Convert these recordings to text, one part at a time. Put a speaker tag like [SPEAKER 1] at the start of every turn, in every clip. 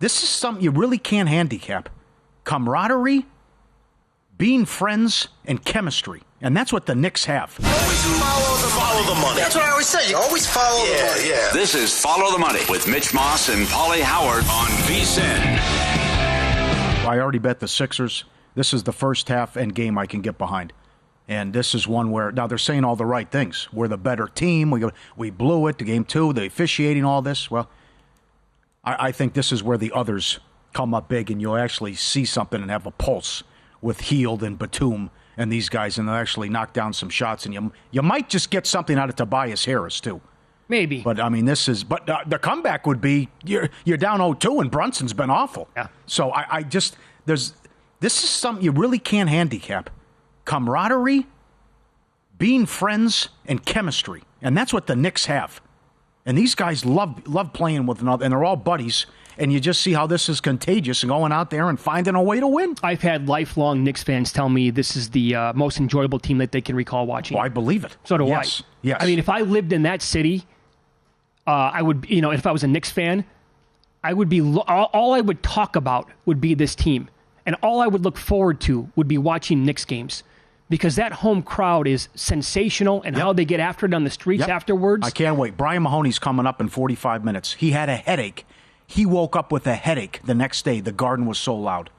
[SPEAKER 1] This is something you really can't handicap. Camaraderie, being friends, and chemistry. And that's what the Knicks have.
[SPEAKER 2] Always follow the money. That's what I always say. You always follow the money. Yeah.
[SPEAKER 3] This is Follow the Money with Mitch Moss and Paulie Howard on VSiN.
[SPEAKER 1] I already bet the Sixers. This is the first half and game I can get behind. And this is one where, now they're saying all the right things. We're the better team. We blew it to game 2. The officiating, all this. Well, I think this is where the others come up big and you'll actually see something and have a pulse with Hield and Batum and these guys, and they'll actually knock down some shots. And you might just get something out of Tobias Harris, too.
[SPEAKER 4] Maybe.
[SPEAKER 1] But, I mean, the comeback would be you're down 0-2 and Brunson's been awful.
[SPEAKER 4] Yeah.
[SPEAKER 1] So this is something you really can't handicap. Camaraderie, being friends, and chemistry. And that's what the Knicks have. And these guys love playing with another, and they're all buddies. And you just see how this is contagious and going out there and finding a way to win.
[SPEAKER 4] I've had lifelong Knicks fans tell me this is the most enjoyable team that they can recall watching.
[SPEAKER 1] Oh, I believe it.
[SPEAKER 4] So do
[SPEAKER 1] yes.
[SPEAKER 4] I.
[SPEAKER 1] Yes.
[SPEAKER 4] I mean, if I lived in that city, I would, if I was a Knicks fan, I would be, all I would talk about would be this team. And all I would look forward to would be watching Knicks games. Because that home crowd is sensational, and how they get after it on the streets afterwards.
[SPEAKER 1] I can't wait. Brian Mahoney's coming up in 45 minutes. He had a headache. He woke up with a headache the next day. The Garden was so loud.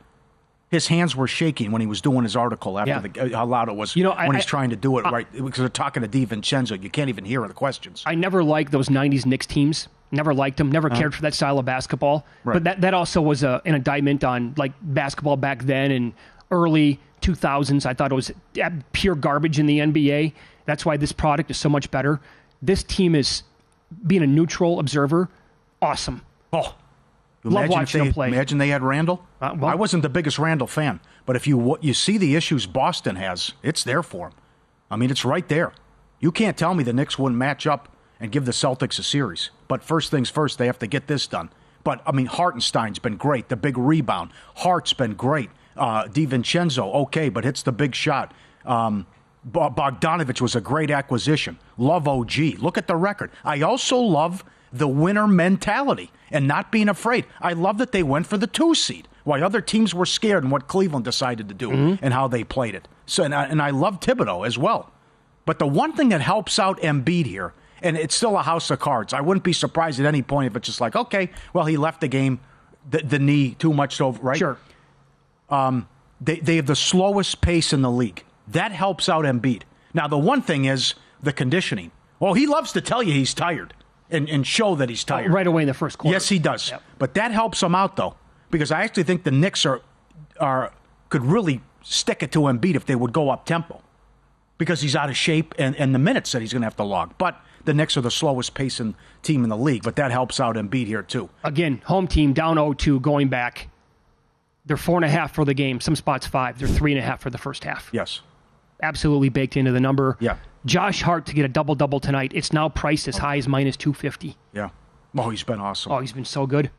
[SPEAKER 1] His hands were shaking when he was doing his article after how loud it was when he's trying to do it right. Because they're talking to DiVincenzo. You can't even hear the questions.
[SPEAKER 4] I never liked those 90s Knicks teams. Never liked them. Never cared for that style of basketball. Right. But that also was an indictment on like basketball back then and early 2000s. I thought it was pure garbage in the NBA. That's why this product is so much better. This team is, being a neutral observer, awesome.
[SPEAKER 1] Oh,
[SPEAKER 4] love watching them play.
[SPEAKER 1] Imagine they had Randall. I wasn't the biggest Randall fan, but if you see the issues Boston has, it's there for them. I mean, it's right there. You can't tell me the Knicks wouldn't match up and give the Celtics a series. But first things first, they have to get this done. But, I mean, Hartenstein's been great. The big rebound. Hart's been great. DiVincenzo, okay, but hits the big shot. Bogdanovich was a great acquisition. Love OG. Look at the record. I also love the winner mentality and not being afraid. I love that they went for the 2 seed, while other teams were scared and what Cleveland decided to do and how they played it. So, and I love Thibodeau as well. But the one thing that helps out Embiid here, and it's still a house of cards. I wouldn't be surprised at any point if it's just like, okay, well, he left the game, the knee too much over, right?
[SPEAKER 4] Sure.
[SPEAKER 1] They have the slowest pace in the league. That helps out Embiid. Now, the one thing is the conditioning. Well, he loves to tell you he's tired and show that he's tired.
[SPEAKER 4] Right away in the first quarter.
[SPEAKER 1] Yes, he does.
[SPEAKER 4] Yep.
[SPEAKER 1] But that helps him out, though, because I actually think the Knicks could really stick it to Embiid if they would go up tempo, because he's out of shape and the minutes that he's going to have to log. But the Knicks are the slowest pacing team in the league, but that helps out Embiid here, too.
[SPEAKER 4] Again, home team down 0-2 going back. They're 4.5 for the game. Some spots 5. They're 3.5 for the first half.
[SPEAKER 1] Yes.
[SPEAKER 4] Absolutely baked into the number.
[SPEAKER 1] Yeah.
[SPEAKER 4] Josh Hart to get a double-double tonight. It's now priced as high as -250.
[SPEAKER 1] Yeah. Oh, he's been awesome.
[SPEAKER 4] Oh, he's been so good.